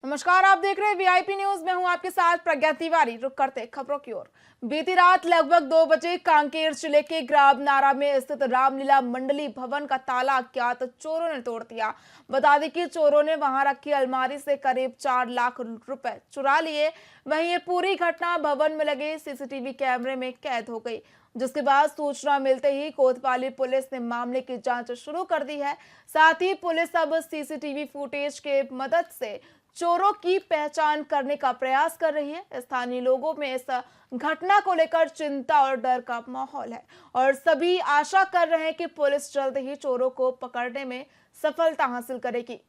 नमस्कार, आप देख रहे हैं वीआईपी न्यूज। मैं हूं आपके साथ प्रज्ञा तिवारी। रुक करते खबरों की ओर। बीती रात लगभग 2 बजे कांकेर जिले के ग्राम नारा में स्थित रामलीला मंडली भवन का ताला अज्ञात चोरों ने तोड़ दिया। बता दें कि चोरों ने वहां रखी अलमारी से करीब 4 लाख रुपए चुरा लिए। वहीं ये पूरी घटना भवन में लगे सीसीटीवी कैमरे में कैद हो गई, जिसके बाद सूचना मिलते ही कोतवाली पुलिस ने मामले की जांच शुरू कर दी है। साथ ही पुलिस अब सीसीटीवी फुटेज के मदद से चोरों की पहचान करने का प्रयास कर रही है। स्थानीय लोगों में इस घटना को लेकर चिंता और डर का माहौल है और सभी आशा कर रहे हैं कि पुलिस जल्द ही चोरों को पकड़ने में सफलता हासिल करेगी।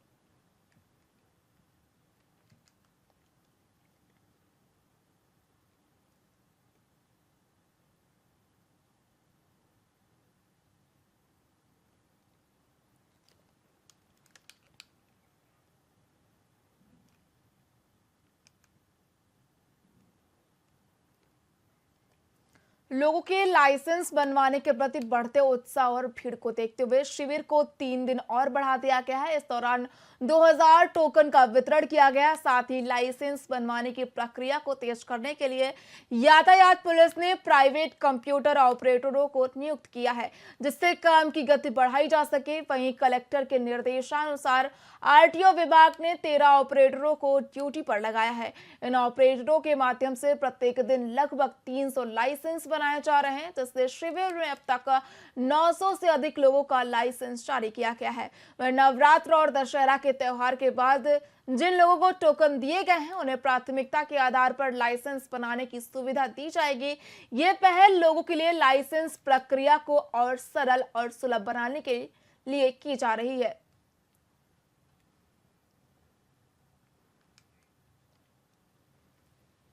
लोगों के लाइसेंस बनवाने के प्रति बढ़ते उत्साह और भीड़ को देखते हुए शिविर को 3 दिन और बढ़ा दिया गया है। इस दौरान 2000 टोकन का वितरण किया गया। साथ ही लाइसेंस बनवाने की प्रक्रिया को तेज करने के लिए यातायात पुलिस ने प्राइवेट कंप्यूटर ऑपरेटरों को नियुक्त किया है, जिससे काम की गति बढ़ाई जा सके। वहीं कलेक्टर के निर्देशानुसार आरटीओ विभाग ने 13 ऑपरेटरों को ड्यूटी पर लगाया है। इन ऑपरेटरों के माध्यम से प्रत्येक दिन लगभग 300 लाइसेंस बनाए जा रहे हैं, जिससे शिविर में अब तक 900 से अधिक लोगों का लाइसेंस जारी किया गया है। वह नवरात्र और दशहरा के त्योहार के बाद जिन लोगों को टोकन दिए गए हैं, उन्हें प्राथमिकता के आधार पर लाइसेंस बनाने की सुविधा दी जाएगी। ये पहल लोगों के लिए लाइसेंस प्रक्रिया को और सरल और सुलभ बनाने के लिए की जा रही है।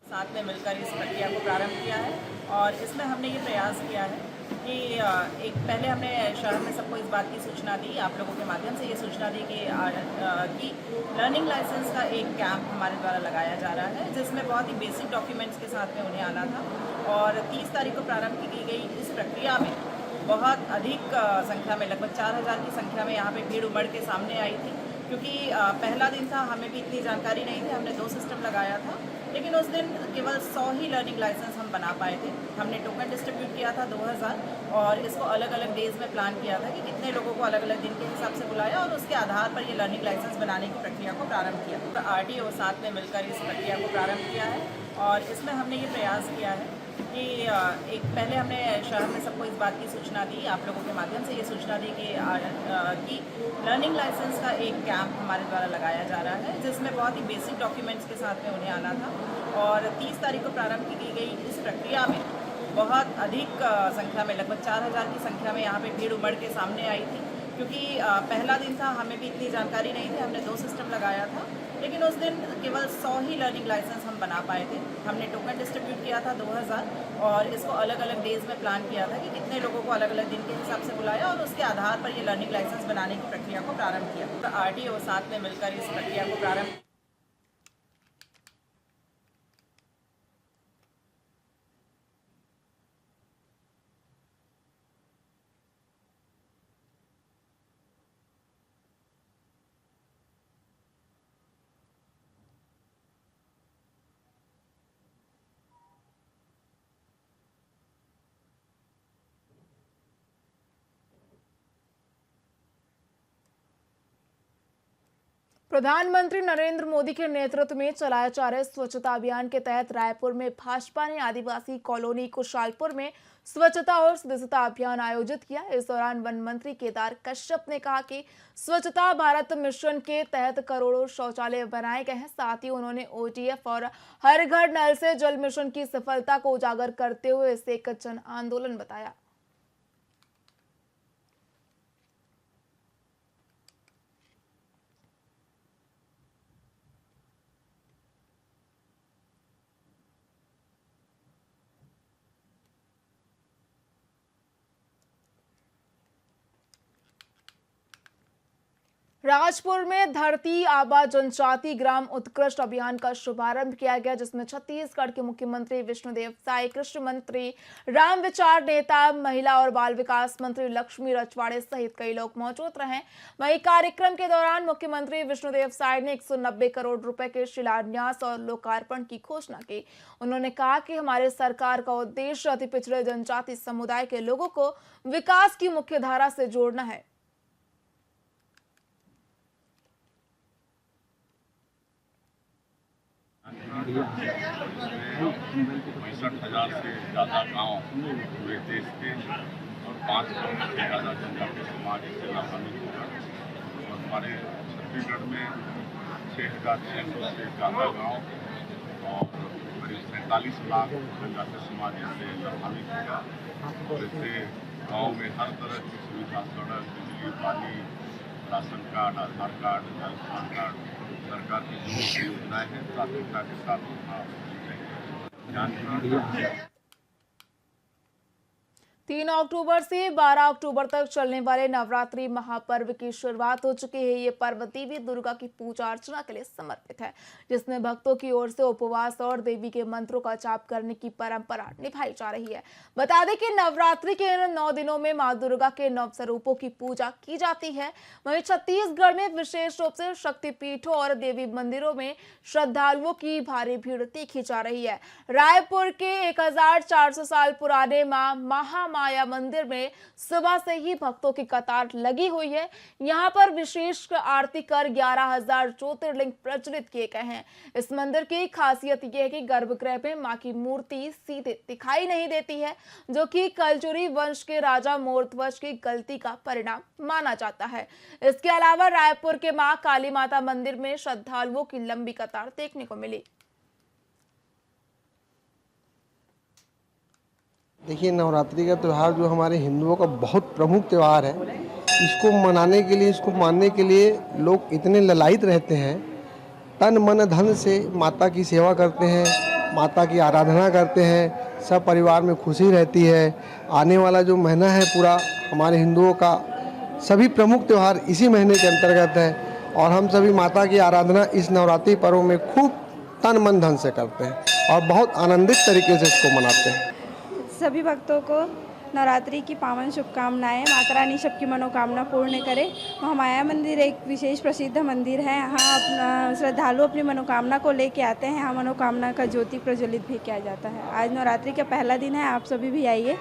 साथ में मिलकर इस प्रक्रिया को प्रारंभ किया है और इसमें हमने ये प्रयास किया है कि एक पहले हमने शहर में सबको इस बात की सूचना दी, आप लोगों के माध्यम से ये सूचना दी कि लर्निंग लाइसेंस का एक कैंप हमारे द्वारा लगाया जा रहा है, जिसमें बहुत ही बेसिक डॉक्यूमेंट्स के साथ में उन्हें आना था। और 30 तारीख को प्रारंभ की गई इस प्रक्रिया में बहुत अधिक संख्या में, लगभग 4000 की संख्या में यहाँ पे भीड़ उमड़ के सामने आई थी। क्योंकि पहला दिन था, हमें भी इतनी जानकारी नहीं थी, हमने 2 सिस्टम लगाया था, लेकिन उस दिन केवल 100 ही लर्निंग लाइसेंस हम बना पाए थे। हमने टोकन डिस्ट्रीब्यूट किया था 2000 और इसको अलग अलग डेज में प्लान किया था कि कितने लोगों को अलग अलग दिन के हिसाब से बुलाया और उसके आधार पर ये लर्निंग लाइसेंस बनाने की प्रक्रिया को प्रारंभ किया। तो आरटीओ साथ में मिलकर इस प्रक्रिया को प्रारंभ किया है और इसमें हमने ये प्रयास किया है कि एक पहले हमने शहर में सबको इस बात की सूचना दी, आप लोगों के माध्यम से ये सूचना दी कि लर्निंग लाइसेंस का एक कैंप हमारे द्वारा लगाया जा रहा है, जिसमें बहुत ही बेसिक डॉक्यूमेंट्स के साथ में उन्हें आना था। और 30 तारीख को प्रारंभ की गई इस प्रक्रिया में बहुत अधिक संख्या में, लगभग 4000 की संख्या में यहाँ पे भीड़ उमड़ के सामने आई थी। क्योंकि पहला दिन था, हमें भी इतनी जानकारी नहीं थी, हमने 2 सिस्टम लगाया था, लेकिन उस दिन केवल 100 ही लर्निंग लाइसेंस हम बना पाए थे। हमने टोकन डिस्ट्रीब्यूट किया था 2000 और इसको अलग अलग डेज में प्लान किया था कि कितने लोगों को अलग अलग दिन के हिसाब से बुलाया और उसके आधार पर ये लर्निंग लाइसेंस बनाने की प्रक्रिया को प्रारंभ किया। तो आरटीओ साथ में मिलकर इस प्रक्रिया को प्रारंभ। प्रधानमंत्री नरेंद्र मोदी के नेतृत्व में चलाए जा रहे स्वच्छता अभियान के तहत रायपुर में भाजपा ने आदिवासी कॉलोनी कुशालपुर में स्वच्छता और सदस्यता अभियान आयोजित किया। इस दौरान वन मंत्री केदार कश्यप ने कहा कि स्वच्छता भारत मिशन के तहत करोड़ों शौचालय बनाए गए हैं। साथ ही उन्होंने ओडीएफ और हर घर नल से जल मिशन की सफलता को उजागर करते हुए इसे एक जन आंदोलन बताया। राजपुर में धरती आबा जनजाति ग्राम उत्कृष्ट अभियान का शुभारंभ किया गया, जिसमें छत्तीसगढ़ के मुख्यमंत्री विष्णुदेव साय, कृषि मंत्री राम विचार नेता, महिला और बाल विकास मंत्री लक्ष्मी रचवाड़े सहित कई लोग मौजूद रहे। वहीं कार्यक्रम के दौरान मुख्यमंत्री विष्णुदेव साय ने 190 करोड़ रुपए के शिलान्यास और लोकार्पण की घोषणा की। उन्होंने कहा कि हमारी सरकार का उद्देश्य अति पिछड़े जनजाति समुदाय के लोगों को विकास की मुख्य धारा से जोड़ना है। 65,000 से ज़्यादा गांव पूरे देश के और 5 करोड़ से ज़्यादा जनजातीय समाज इससे लाभान्वित होगा। और हमारे छत्तीसगढ़ में 6,600 से ज़्यादा गांव और करीब 47 लाख जनजातीय समाज इससे लाभान्वित होगा। और इससे गाँव में हर तरह की सुविधा, सड़क, बिजली, पानी, राशन कार्ड, आधार कार्ड, आयुष्मान कार्ड, सरकार की जो भी योजनाएं हैं प्राथमिकता के साथ ध्यान 3 अक्टूबर से 12 अक्टूबर तक चलने वाले नवरात्रि महापर्व की शुरुआत हो चुकी है। ये पर्व देवी दुर्गा की पूजा अर्चना के लिए समर्पित है, जिसमें भक्तों की ओर से उपवास और देवी के मंत्रों का जाप करने की परंपरा निभाई जा रही है। बता दें कि नवरात्रि के इन 9 दिनों में मां दुर्गा के 9 स्वरूपों की पूजा की जाती है। वहीं छत्तीसगढ़ में विशेष रूप से शक्तिपीठों और देवी मंदिरों में श्रद्धालुओं की भारी भीड़ देखी जा रही है। रायपुर के 1400 साल पुराने मां महामाया मंदिर में सुबह से ही भक्तों की कतार लगी हुई है। यहाँ पर विशेष आरती कर 11,000 ज्योतिर्लिंग प्रज्वलित किए गए हैं। इस मंदिर की खासियत यह है कि गर्भगृह में मां की मूर्ति सीधे दिखाई नहीं देती है, जो कि कलचुरी वंश के राजा मोरध्वज की गलती का परिणाम माना जाता है। इसके अलावा रायपुर के मां काली माता मंदिर में श्रद्धालुओं की लंबी कतार देखने को मिली। देखिए, नवरात्रि का त्यौहार जो हमारे हिंदुओं का बहुत प्रमुख त्यौहार है, इसको मनाने के लिए, इसको मानने के लिए लोग इतने ललायित रहते हैं, तन मन धन से माता की सेवा करते हैं, माता की आराधना करते हैं, सब परिवार में खुशी रहती है। आने वाला जो महीना है पूरा हमारे हिंदुओं का सभी प्रमुख त्यौहार इसी महीने के अंतर्गत है, और हम सभी माता की आराधना इस नवरात्रि पर्व में खूब तन मन धन से करते हैं और बहुत आनंदित तरीके से इसको मनाते हैं। सभी भक्तों को नवरात्रि की पावन शुभकामनाएं। माता रानी सबकी मनोकामना पूर्ण करे। महामाया मंदिर एक विशेष प्रसिद्ध मंदिर है। यहाँ अपना श्रद्धालु अपनी मनोकामना को लेके आते हैं। यहाँ मनोकामना का ज्योति प्रज्वलित भी किया जाता है। आज नवरात्रि का पहला दिन है, आप सभी भी आइए।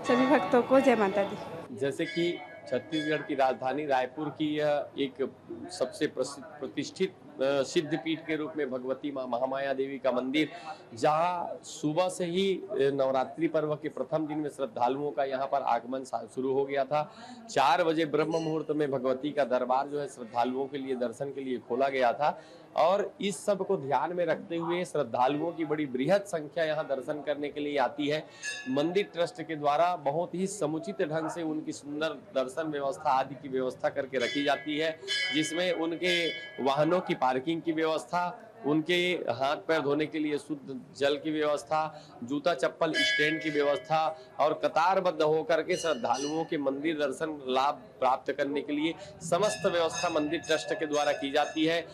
सभी भक्तों को जय माता दी। जैसे कि छत्तीसगढ़ की राजधानी रायपुर की यह एक सबसे प्रतिष्ठित सिद्धपीठ के रूप में भगवती मां महामाया देवी का मंदिर, जहां सुबह से ही नवरात्रि पर्व के प्रथम दिन में श्रद्धालुओं का यहां पर आगमन शुरू हो गया था। 4 बजे ब्रह्म मुहूर्त में भगवती का दरबार जो है श्रद्धालुओं के लिए दर्शन के लिए खोला गया था, और इस सब को ध्यान में रखते हुए श्रद्धालुओं की बड़ी बृहद संख्या यहाँ दर्शन करने के लिए आती है। मंदिर ट्रस्ट के द्वारा बहुत ही समुचित ढंग से उनकी सुंदर दर्शन व्यवस्था आदि की व्यवस्था करके रखी जाती है, जिसमें उनके वाहनों की पार्किंग की व्यवस्था, उनके हाथ पैर धोने के लिए शुद्ध जल की व्यवस्था, जूता चप्पल स्टैंड की व्यवस्था, और कतारबद्ध होकर के श्रद्धालुओं के मंदिर दर्शन लाभ प्राप्त करने के लिए समस्त व्यवस्था मंदिर ट्रस्ट के द्वारा की जाती है।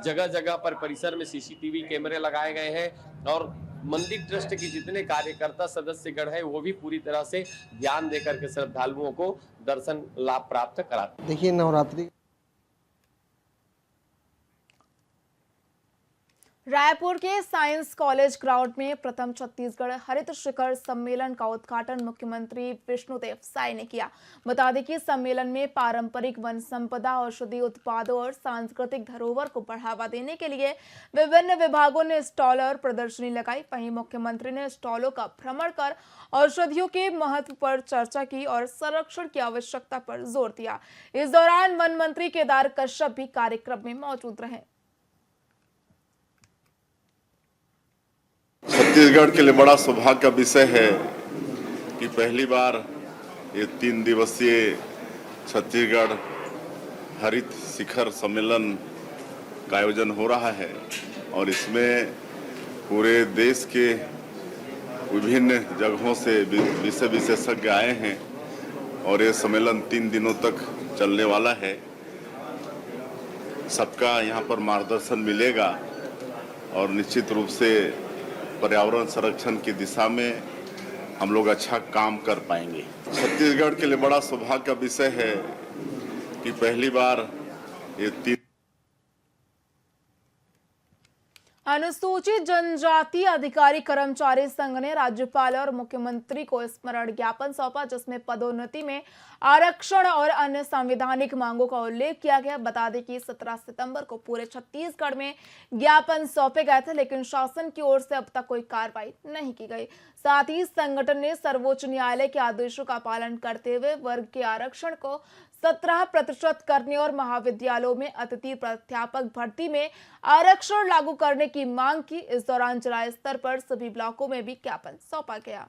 जगह जगह पर परिसर में सीसीटीवी कैमरे लगाए गए हैं, और मंदिर ट्रस्ट के जितने कार्यकर्ता सदस्यगण है वो भी पूरी तरह से ध्यान देकर के श्रद्धालुओं को दर्शन लाभ प्राप्त कराते हैं। देखिए, नवरात्रि रायपुर के साइंस कॉलेज ग्राउंड में प्रथम छत्तीसगढ़ हरित शिखर सम्मेलन का उद्घाटन मुख्यमंत्री विष्णुदेव साय ने किया। बता दें कि सम्मेलन में पारंपरिक वन संपदा, औषधि उत्पादों और सांस्कृतिक धरोहर को बढ़ावा देने के लिए विभिन्न विभागों ने स्टॉल और प्रदर्शनी लगाई। वहीं मुख्यमंत्री ने स्टॉलों का भ्रमण कर औषधियों के महत्व पर चर्चा की और संरक्षण की आवश्यकता पर जोर दिया। इस दौरान वन मंत्री केदार कश्यप भी कार्यक्रम में मौजूद रहे। छत्तीसगढ़ के लिए बड़ा सौभाग्य का विषय है कि पहली बार ये 3 दिवसीय छत्तीसगढ़ हरित शिखर सम्मेलन का आयोजन हो रहा है, और इसमें पूरे देश के विभिन्न जगहों से विषय विशेषज्ञ आए हैं, और ये सम्मेलन 3 दिनों तक चलने वाला है। सबका यहाँ पर मार्गदर्शन मिलेगा और निश्चित रूप से पर्यावरण संरक्षण की दिशा में हम लोग अच्छा काम कर पाएंगे। छत्तीसगढ़ के लिए बड़ा सौभाग्य का विषय है कि पहली बार ये अनुसूचित जनजाति अधिकारी कर्मचारी संघ ने राज्यपाल और मुख्यमंत्री को स्मरण ज्ञापन सौंपा, जिसमें पदोन्नति में आरक्षण और अन्य संवैधानिक मांगों का उल्लेख किया गया। बता दें कि 17 सितंबर को पूरे छत्तीसगढ़ में ज्ञापन सौंपे गए थे, लेकिन शासन की ओर से अब तक कोई कार्रवाई नहीं की गई। साथ ही संगठन ने सर्वोच्च न्यायालय के आदेशों का पालन करते हुए वर्ग के आरक्षण को 17% करने और महाविद्यालयों में अतिथि प्राध्यापक भर्ती में आरक्षण लागू करने की मांग की। इस दौरान जिला स्तर पर सभी ब्लॉकों में भी ज्ञापन सौंपा गया।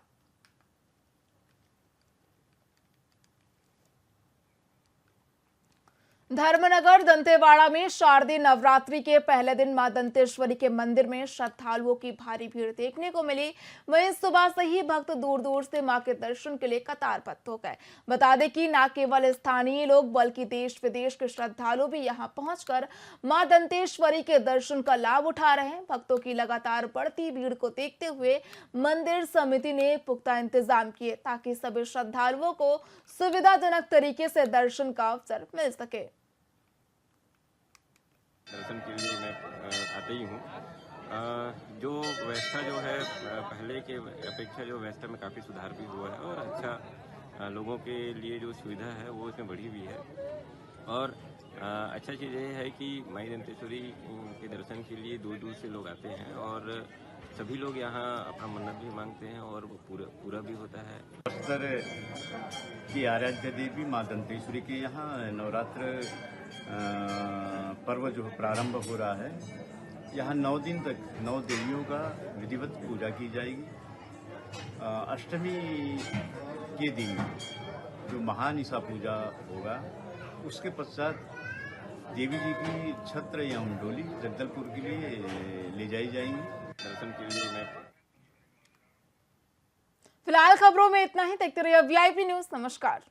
धर्मनगर दंतेवाड़ा में शारदीय नवरात्रि के पहले दिन मां दंतेश्वरी के मंदिर में श्रद्धालुओं की भारी भीड़ देखने को मिली। वहीं सुबह से ही भक्त दूर दूर से मां के दर्शन के लिए कतारबद्ध हो गए। बता दें कि न केवल स्थानीय लोग बल्कि देश विदेश के श्रद्धालु भी यहां पहुंचकर मां दंतेश्वरी के दर्शन का लाभ उठा रहे हैं। भक्तों की लगातार बढ़ती भीड़ को देखते हुए मंदिर समिति ने पुख्ता इंतजाम किए ताकि सभी श्रद्धालुओं को सुविधाजनक तरीके से दर्शन का अवसर मिल सके। दर्शन के लिए मैं आते ही हूँ। जो व्यवस्था जो है पहले के अपेक्षा जो व्यवस्था में काफ़ी सुधार भी हुआ है और अच्छा लोगों के लिए जो सुविधा है वो इसमें बढ़ी हुई है। और अच्छा चीज़ ये है कि माई दंतेश्वरी के दर्शन के लिए दूर दूर से लोग आते हैं और सभी लोग यहाँ अपना मन्नत भी मांगते हैं और वो पूरा भी होता है। बस्तर की आराध्य देवी माँ दंतेश्वरी के यहाँ नवरात्र पर्व जो प्रारंभ हो रहा है। यहाँ 9 दिन तक 9 देवियों का विधिवत पूजा की जाएगी। अष्टमी के दिन जो महानिशा पूजा होगा, उसके पश्चात देवी जी की छत्र या डोली जगदलपुर के लिए ले जाई जाएंगी। दर्शन के लिए मैं फिलहाल खबरों में इतना ही। देखते रहिए VIP न्यूज। नमस्कार।